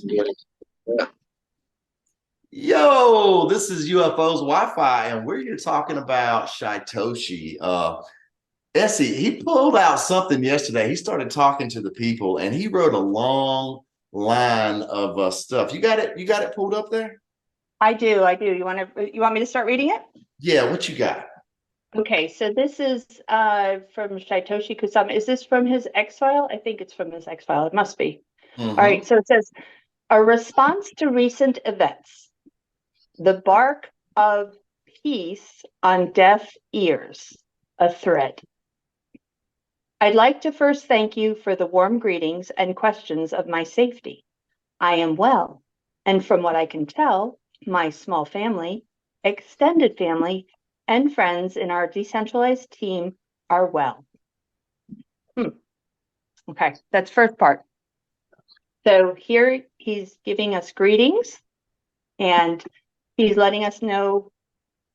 Yeah. Yo, this is UFO's Wi-Fi, and we're here talking about Shytoshi. Essie, he pulled out something yesterday. He started talking to the people, and he wrote a long line of stuff. You got it? You got it pulled up there? I do. I do. You want me to start reading it? Yeah. What you got? Okay, so this is from Shytoshi Kusama. Is this from his X file? I think it's from his X file. It must be. All Mm-hmm. right, so it says a response to recent events, the bark of peace on deaf ears, a thread. I'd like to first thank you for the warm greetings and questions of my safety. I am well, and from what I can tell, my small family, extended family, and friends in our decentralized team are well. Okay, that's first part. So here he's giving us greetings and he's letting us know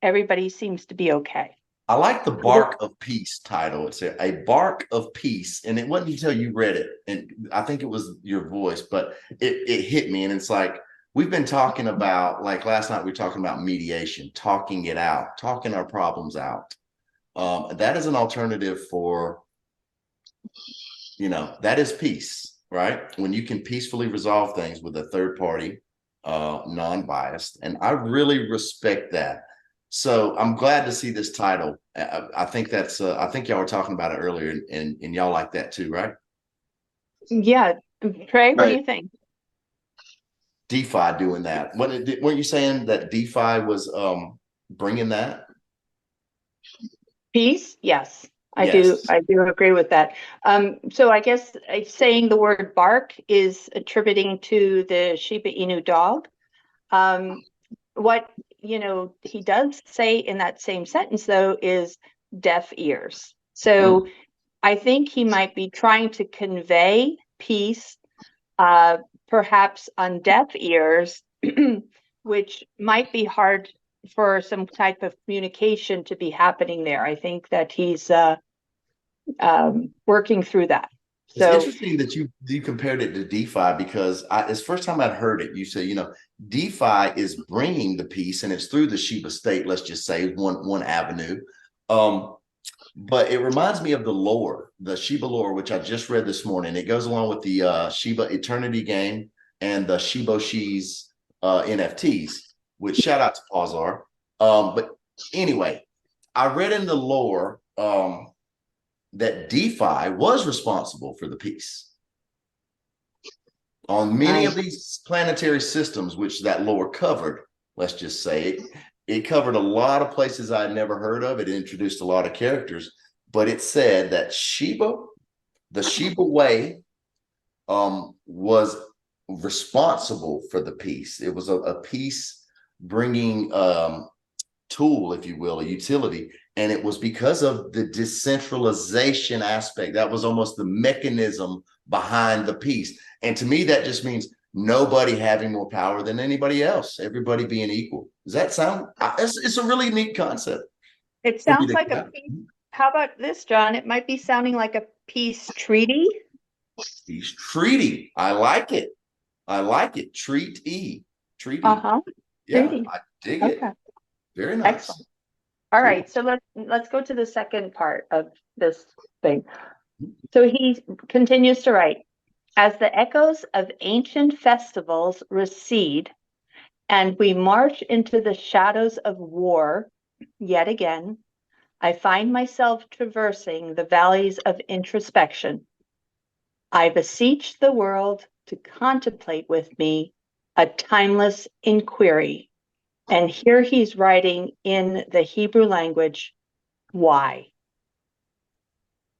everybody seems to be okay. I like the Bark of Peace title. It's a Bark of Peace. And it wasn't until you read it, and I think it was your voice, but it hit me. And it's like, we've been talking about, like last night, we were talking about mediation, talking it out, talking our problems out. That is an alternative for, that is peace, right? When you can peacefully resolve things with a third party, non-biased. And I really respect that. So I'm glad to see this title. I think I think y'all were talking about it earlier, and y'all like that too, right? Yeah, Trey, what do Right. you think? DeFi doing that. Weren't you saying that DeFi was bringing that? Peace? Yes, I do. Yes. I do agree with that. So I guess saying the word bark is attributing to the Shiba Inu dog. What he does say in that same sentence though is deaf ears. Mm. So I think he might be trying to convey peace, perhaps on deaf ears, which might be hard for some type of communication to be happening there. I think that he's working through that. It's So interesting that you compared it to DeFi, because it's the first time I'd heard it. You say, DeFi is bringing the peace, and it's through the Shiba state. Let's just say one avenue. But it reminds me of the lore, the Shiba lore, which I just read this morning. It goes along with the Shiba Eternity game and the Shiboshi's NFTs, which shout out to Pawzar. But anyway, I read in the lore that DeFi was responsible for the peace on many I of these planetary systems, which that lore covered. Let's just say it covered a lot of places I'd never heard of. It introduced a lot of characters, but it said that the Shiba way, was responsible for the peace. It was a peace bringing tool, if you will, a utility. And it was because of the decentralization aspect. That was almost the mechanism behind the peace. And to me, that just means nobody having more power than anybody else, everybody being equal. Does that sound? It's a really neat concept. It What do you sounds think like a about peace. How about this, John? It might be sounding like a peace treaty. peace treaty? I like it. I like it. Treaty. Uh-huh. Yeah, Treaty. I dig it. Okay. Very Excellent. nice. All Cool. right. So let's go to the second part of this thing. So he continues to write, as the echoes of ancient festivals recede and we march into the shadows of war yet again, I find myself traversing the valleys of introspection. I beseech the world to contemplate with me a timeless inquiry. And here he's writing in the Hebrew language, why?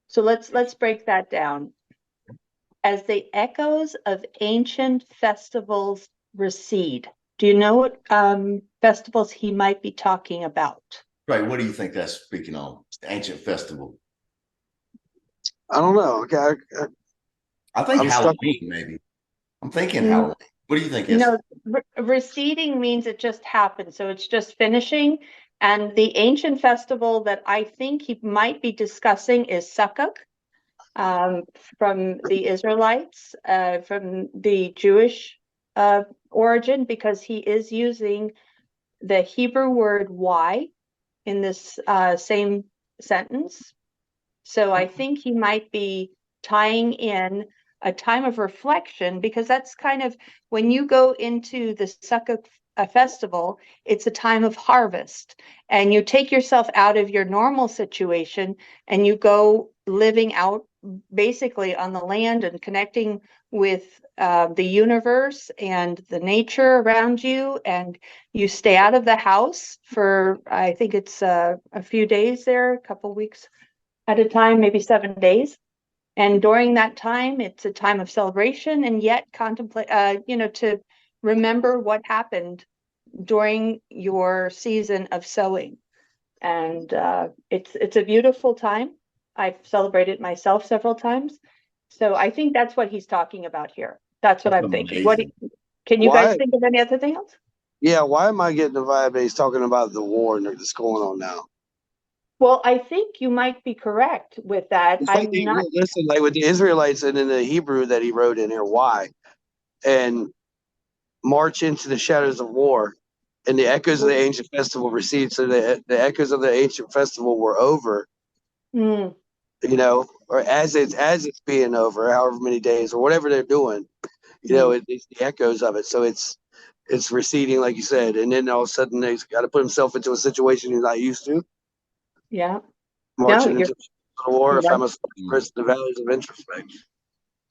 So let's break that down. As the echoes of ancient festivals recede, do you know what festivals he might be talking about? Right. What do you think that's speaking on? Ancient festival. I don't know. Okay, I think I'm stuck. Halloween, maybe. I'm thinking Mm, Halloween. What do you think, Is? No, receding means it just happened. So it's just finishing. And the ancient festival that I think he might be discussing is Sukkot, um, from the Israelites, from the Jewish origin because he is using the Hebrew word "why" in this same sentence. So I think he might be tying in a time of reflection, because that's kind of when you go into the Sukkot festival, it's a time of harvest, and you take yourself out of your normal situation and you go living out basically on the land and connecting with the universe and the nature around you, and you stay out of the house for, I think it's a few days there, a couple weeks at a time, maybe 7 days. And during that time, it's a time of celebration and yet contemplate, to remember what happened during your season of sowing. And it's a beautiful time. I've celebrated myself several times. So I think that's what he's talking about here. That's what That's I'm thinking. amazing. Can you guys Why? think of any other thing else? Yeah, why am I getting the vibe that he's talking about the war that's going on now? Well, I think you might be correct with that. It's like I'm not. listen, like with the Israelites and in the Hebrew that he wrote in here, why? And march into the shadows of war, and the echoes of the ancient festival recede. So the echoes of the ancient festival were over, Mm, or as it's being over, however many days or whatever they're doing, it's the echoes of it. So it's receding, like you said, and then all of a sudden he's got to put himself into a situation he's not used to, yeah. No, marching into the war. you're If I right. must express the values of introspection.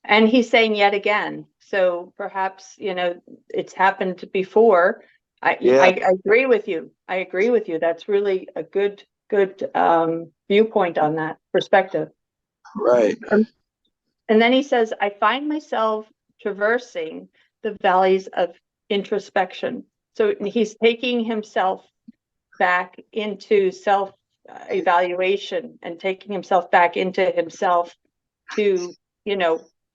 And he's saying yet again. So perhaps, it's happened before. Yeah, I agree with you. I agree with you. That's really a good viewpoint on that perspective. right. And then he says, I find myself traversing the valleys of introspection. So he's taking himself back into self evaluation and taking himself back into himself to,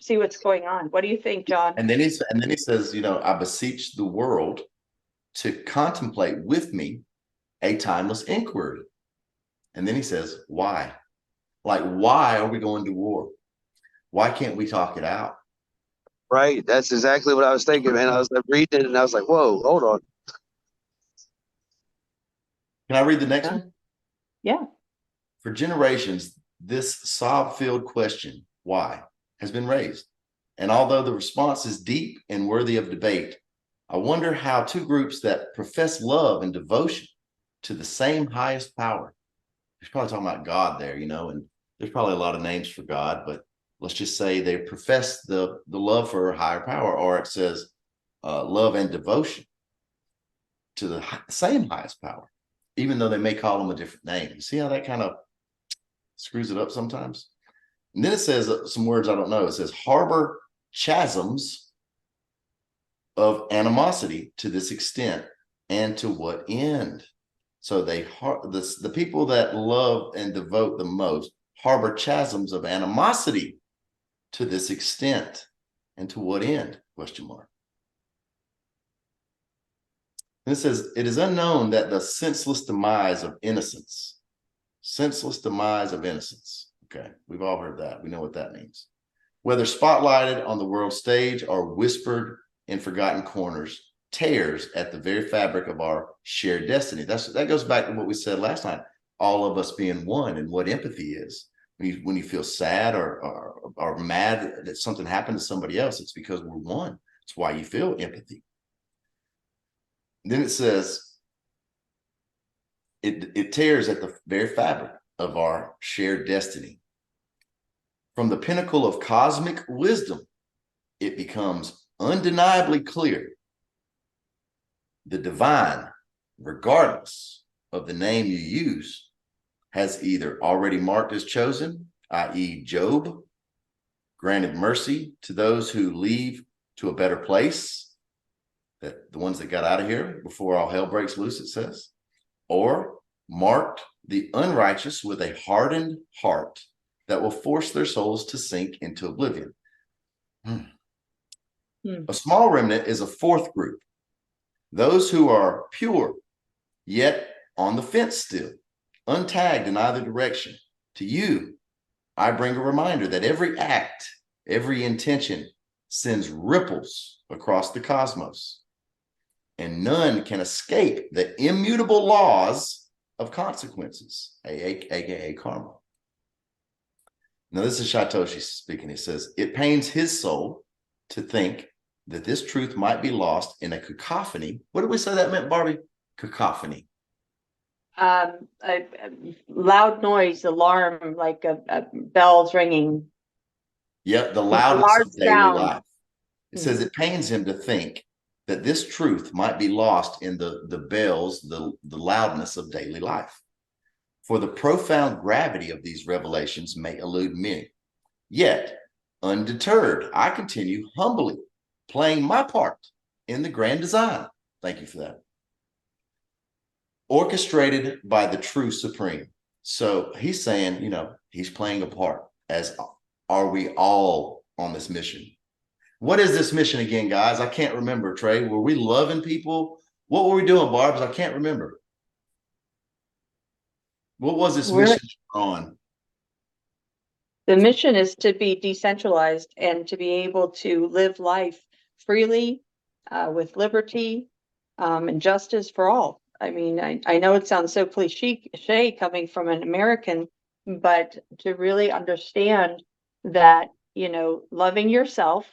see what's going on. What do you think, John? And then he says, I beseech the world to contemplate with me a timeless inquiry. And then he says, why? Like, why are we going to war? Why can't we talk it out? Right. That's exactly what I was thinking, man. I was like reading it and I was like, whoa, hold on. Can I read the next one? Yeah. For generations, this sob-filled question, why, has been raised. And although the response is deep and worthy of debate, I wonder how two groups that profess love and devotion to the same highest power, he's probably talking about God there, and there's probably a lot of names for God, but let's just say they profess the love for a higher power, or it says love and devotion to the same highest power, even though they may call them a different name. You see how that kind of screws it up sometimes? And then it says some words I don't know. It says harbor chasms of animosity to this extent, and to what end? So the people that love and devote the most harbor chasms of animosity to this extent, and to what end? Question mark. And it says, it is unknown that the senseless demise of innocence. Senseless demise of innocence. Okay, we've all heard that. We know what that means. Whether spotlighted on the world stage or whispered in forgotten corners, tears at the very fabric of our shared destiny. That goes back to what we said last time. All of us being one, and what empathy is. When you feel sad or mad that something happened to somebody else, it's because we're one. It's why you feel empathy. Then it says, it tears at the very fabric of our shared destiny. From the pinnacle of cosmic wisdom, it becomes undeniably clear. The divine, regardless of the name you use, has either already marked as chosen, i.e. Job, granted mercy to those who leave to a better place, that the ones that got out of here before all hell breaks loose, it says, or marked the unrighteous with a hardened heart that will force their souls to sink into oblivion. A small remnant is a fourth group. Those who are pure, yet on the fence still, untagged in either direction. To you, I bring a reminder that every act, every intention sends ripples across the cosmos, and none can escape the immutable laws of consequences, aka karma. Now, this is Shytoshi speaking. He says, it pains his soul to think that this truth might be lost in a cacophony. What did we say that meant, Barbie? Cacophony. A loud noise, alarm, like a bells ringing. Yep, the loudness of daily sound. life. It says it pains him to think that this truth might be lost in the bells, the loudness of daily life. For the profound gravity of these revelations may elude many. Yet, undeterred, I continue humbly playing my part in the grand design. Thank you for that. Orchestrated by the true supreme. So he's saying, you know, he's playing a part, as are we all on this mission. What is this mission again, guys? I can't remember, Trey. Were we loving people? What were we doing, Barbs? I can't remember. What was this mission on? The mission is to be decentralized and to be able to live life freely, with liberty, and justice for all. I mean, I know it sounds so cliche coming from an American, but to really understand that, you know, loving yourself,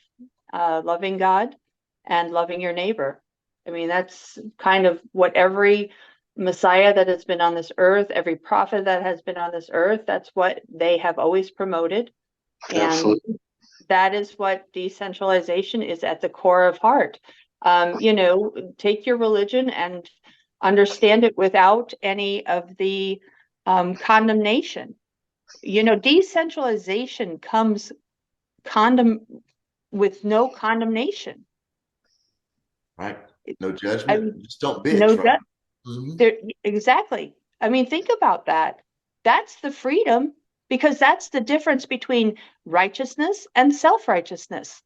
loving God, and loving your neighbor. I mean, that's kind of what every Messiah that has been on this earth, every prophet that has been on this earth, that's what they have always promoted. And Absolutely. that is what decentralization is at the core of heart. You know, take your religion and understand it without any of the condemnation. You know, decentralization comes with no condemnation. Right. No judgment. I mean, Just don't bitch. no, Right? exactly. I mean, think about that. That's the freedom, because that's the difference between righteousness and self-righteousness.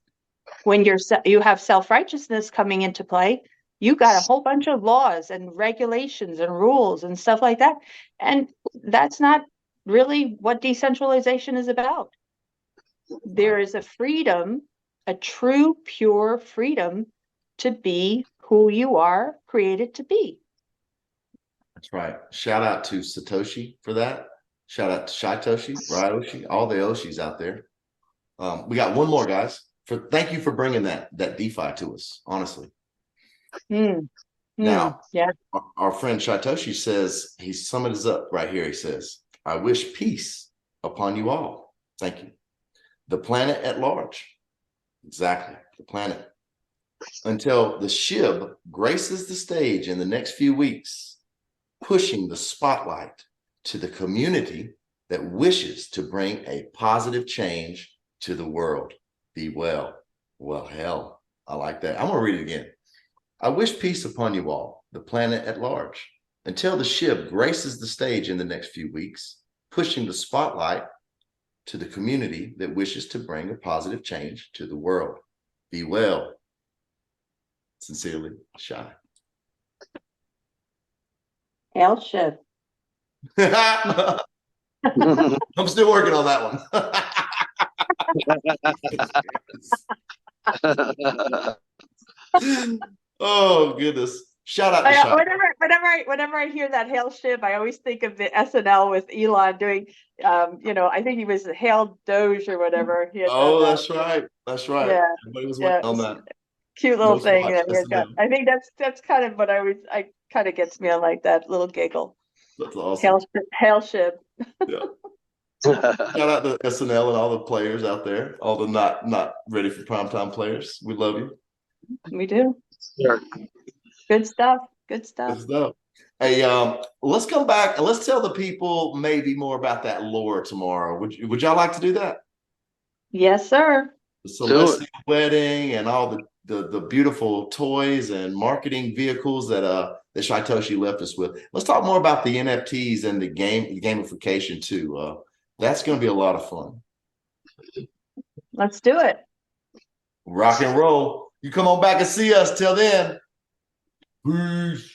When you have self-righteousness coming into play, you got a whole bunch of laws and regulations and rules and stuff like that. And that's not really what decentralization is about. There is a freedom, a true, pure freedom to be who you are created to be. That's right. Shout out to Satoshi for that. Shout out to Shytoshi, Ryoshi, all the Oshis out there. We got one more, guys. Thank you for bringing that DeFi to us, honestly. Now, yeah. our friend Shytoshi says, he sums up right here. He says, I wish peace upon you all. Thank you. The planet at large. Exactly, the planet. Until the SHIB graces the stage in the next few weeks, pushing the spotlight to the community that wishes to bring a positive change to the world. Be well. Well, hell, I like that. I'm going to read it again. I wish peace upon you all, the planet at large, until the SHIB graces the stage in the next few weeks, pushing the spotlight to the community that wishes to bring a positive change to the world. Be well. Sincerely, Shy. Hail SHIB. I'm still working on that one. Oh goodness! Shout out to Shy. Whenever I hear that Hail SHIB, I always think of the SNL with Elon doing, you know, I think he was Hail Doge or whatever. He had that's right. That's right. Yeah, Everybody was working on that. cute little Most thing watched that he had got. SNL. I think that's kind of what I kind of gets me on, like that little giggle. That's awesome. Hail SHIB. Yeah. Shout out to SNL and all the players out there, all the not ready for primetime players. We love you. We do. Sure. Good stuff. Good stuff. Good stuff. Hey, let's come back and let's tell the people maybe more about that lore tomorrow. Would y'all like to do that? Yes, sir. The Celestial Wedding and all the beautiful toys and marketing vehicles that Shytoshi left us with. Let's talk more about the NFTs and the gamification too. That's going to be a lot of fun. Let's do it. Rock and roll. You come on back and see us. Till then, peace.